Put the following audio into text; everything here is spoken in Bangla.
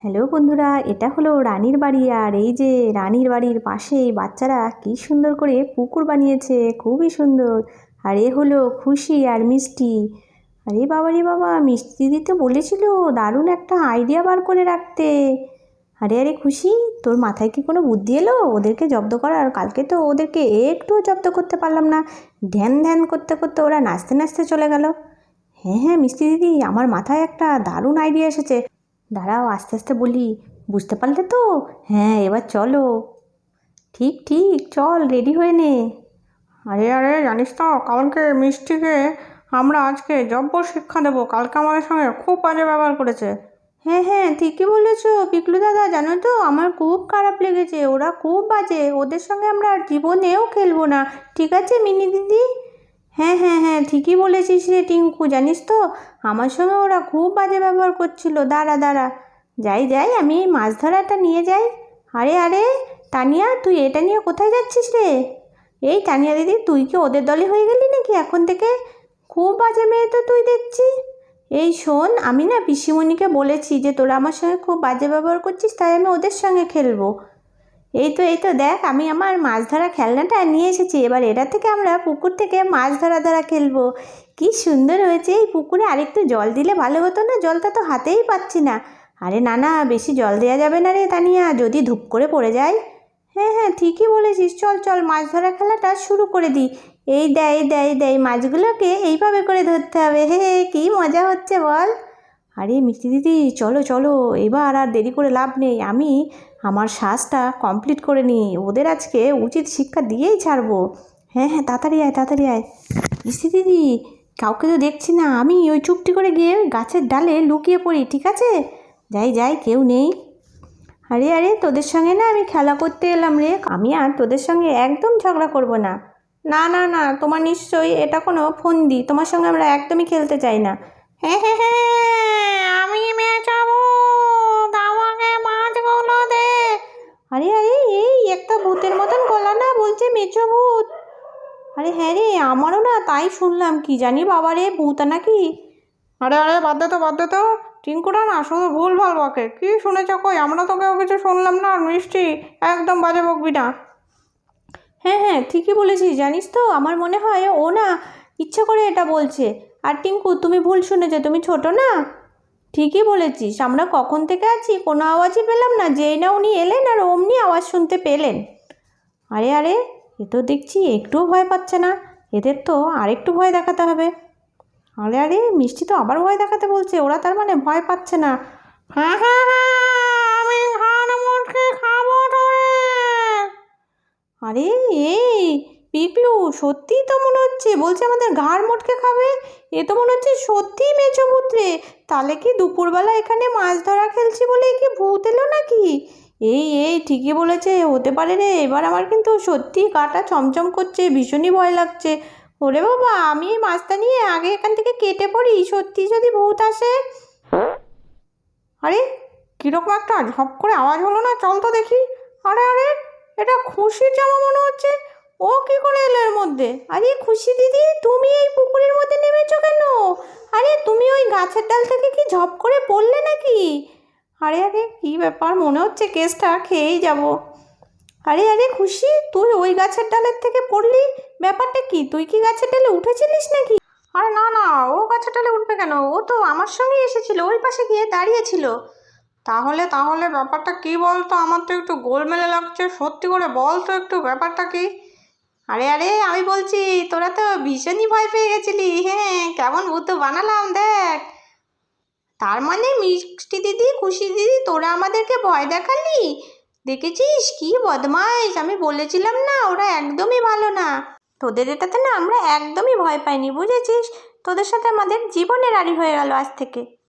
হ্যালো বন্ধুরা, এটা হলো রানীর বাড়ি। আর এই যে রানীর বাড়ির পাশেই বাচ্চারা কি সুন্দর করে পুকুর বানিয়েছে, খুবই সুন্দর। আর এ হলো খুশি আর মিষ্টি। আরে বাবা রে বাবা, মিষ্টি দিদি তো বলেছিল দারুণ একটা আইডিয়া বার করে রাখতে। আরে আরে খুশি, তোর মাথায় কি কোনো বুদ্ধি এলো ওদেরকে জব্দ করার? কালকে তো ওদেরকে একটুও জব্দ করতে পারলাম না। ধ্যান ধ্যান করতে করতে ওরা নাচতে নাচতে চলে গেল। হ্যাঁ হ্যাঁ মিষ্টি দিদি, আমার মাথায় একটা দারুণ আইডিয়া এসেছে। দাঁড়াও, আস্তে আস্তে বলি। বুঝতে পারলে তো? হ্যাঁ, এবার চলো। ঠিক ঠিক, চল রেডি হয়ে নে। আরে আরে, জানিস তো কালকে মিষ্টিকে আমরা আজকে জব্বর শিক্ষা দেবো। কালকে আমাদের সঙ্গে খুব বাজে ব্যবহার করেছে। হ্যাঁ হ্যাঁ ঠিকই বলেছ পিকলু দাদা। জানো তো, আমার খুব খারাপ লেগেছে। ওরা খুব বাজে, ওদের সঙ্গে আমরা আর জীবনেও খেলবো না। ঠিক আছে মিনি দিদি? হ্যাঁ হ্যাঁ হ্যাঁ ঠিকই বলেছিস রে টিঙ্কু। জানিস তো, আমার সঙ্গে ওরা খুব বাজে ব্যবহার করছিল। দাঁড়া দাঁড়া, যাই যাই, আমি এই মাছ ধরাটা নিয়ে যাই। আরে আরে তানিয়া, তুই এটা নিয়ে কোথায় যাচ্ছিস রে? এই তানিয়া দিদি, তুই কি ওদের দলে হয়ে গেলি নাকি এখন থেকে? খুব বাজে মেয়ে তো তুই দেখছি। এই শোন, আমি না পিসিমণিকে বলেছি যে তোরা আমার সঙ্গে খুব বাজে ব্যবহার করছিস, তাই আমি ওদের সঙ্গে খেলবো। এই তো দেখ, আমি আমার মাছ ধরা খেলনাটা নিয়ে এসেছি। এবার এটা থেকে আমরা পুকুর থেকে মাছ ধরা ধরা খেলবো। কি সুন্দর হয়েছে। এই পুকুরে আরেকটু জল দিলে ভালো হতো না? জলটা তো হাতেই পাচ্ছি না। আরে না না, বেশি জল দেওয়া যাবে না রে তানিয়া, যদি ধূপ করে পড়ে যায়। হ্যাঁ হ্যাঁ ঠিকই বলেছিস, চল চল মাছ ধরা খেলাটা শুরু করে দিই। এই দেয় মাছগুলোকে এইভাবে করে ধরতে হবে। হে হে, কী মজা হচ্ছে বল। আরে মিষ্টি দিদি, চলো চলো, এবার আর দেরি করে লাভ নেই। আমি আমার শ্বাসটা কমপ্লিট করে নিই, ওদের আজকে উচিত শিক্ষা দিয়েই ছাড়বো। হ্যাঁ হ্যাঁ তাড়াতাড়ি আয় তাড়াতাড়ি আয়। মিষ্টি দিদি, কাউকে তো দেখছি না। আমি ওই চুপটি করে গিয়ে ওই গাছের ডালে লুকিয়ে পড়ি, ঠিক আছে? যাই যাই, কেউ নেই। আরে আরে, তোদের সঙ্গে না আমি খেলা করতে এলাম রে। আমি আর তোদের সঙ্গে একদম ঝগড়া করব না। না না না, তোমার নিশ্চয়ই এটা কোনো ফন্দি। তোমার সঙ্গে আমরা একদমই খেলতে চাই না। হ্যাঁ হ্যাঁ হ্যাঁ, আমি মেচাবো, আমাকে মাছগুলো দে। আরে আরে, এই একটা ভূতের মতন গলা না, বলছে মেছো ভূত। আরে হ্যাঁ রে, আমারও না তাই শুনলাম। কি জানি বাবা রে, ভূত নাকি। আরে আরে, বাদ দে তো। টিঙ্কুটা না শুধু ভুল ভাল বকে। কি শুনেছ কই? আমরা তো কেউ কিছু শুনলাম না। আর মিষ্টি, একদম বাজে বকবি না। হ্যাঁ হ্যাঁ ঠিকই বলেছিস। জানিস তো, আমার মনে হয় ও না ইচ্ছে করে এটা বলছে। আর টিঙ্কু, তুমি ভুল শুনেছো, তুমি ছোট না। ঠিকই বলেছিস, আমরা কখন থেকে আছি, কোনো আওয়াজই পেলাম না। যেই না উনি এলেন আর অমনি আওয়াজ শুনতে পেলেন। আরে আরে, এ তো দেখছি একটুও ভয় পাচ্ছে না। এদের তো আরেকটু ভয় দেখাতে হবে। আরে আরে, মিষ্টি তো আবার ভয় দেখাতে বলছে। ওরা তার মানে ভয় পাচ্ছে না। হ্যাঁ হ্যাঁ হ্যাঁ, আমি ঘাড় মোটকে খাবো তোরে। আরে এই পিকলু, সত্যিই তো মনে হচ্ছে বলছে আমাদের ঘাড় মোটকে খাবে। এ তো মনে হচ্ছে সত্যিই মেছো ভূত রে। তাহলে কি দুপুরবেলা এখানে মাছ ধরা খেলছি বলে কি ভূত এলো নাকি? এই ঠিকই বলেছে, হতে পারে রে। এবার আমার কিন্তু সত্যিই গাটা চমচম করছে, ভীষণই ভয় লাগছে। ওরে বাবা, আমি এই মাছটা নিয়ে আগে এখান থেকে কেটে পড়ি, সত্যি যদি ভূত আসে। আরে, কিরকম একটা ঝপ করে আওয়াজ হলো না? চল তো দেখি। আরে আরে, এটা খুশির জামা মনে হচ্ছে। ও কি করে এলো এর মধ্যে? আরে খুশি দিদি, তুমি এই পুকুরের মধ্যে নেমেছো কেন? আরে তুমি ওই গাছের ডাল থেকে কি ঝপ করে পড়লে নাকি? আরে আরে, কী ব্যাপার, মনে হচ্ছে কেসটা খেয়েই যাব। আরে আরে খুশি, তুই ওই গাছের ডালের থেকে পড়লি? ব্যাপারটা কি, তুই কি গাছের ডালে উঠেছিলিস নাকি? আরে না না, ও গাছের ডালে উঠবে কেন? ও তো আমার সঙ্গেই এসেছিল, ওই পাশে গিয়ে দাঁড়িয়েছিল। তাহলে তাহলে ব্যাপারটা কি বলতো? আমার তো একটু গোলমেলে লাগছে। সত্যি করে বল তো একটু ব্যাপারটা কি। আরে আরে, আমি বলছি, তোরা তো ভীষণই ভয় পেয়ে গেছিলি। হ্যাঁ, কেমন ভূত বানালাম দেখ। তার মানে মিষ্টি দিদি, খুশি দিদি, তোরা আমাদেরকে ভয় দেখালি? দেখেছিস কি বদমাইশ, আমি বলেছিলাম না ওরা একদমই ভালো না। তোদের এটাতে না আমরা একদমই ভয় পাইনি, বুঝেছিস? তোদের সাথে আমাদের জীবনের আড়ি হয়ে গেল আজ থেকে।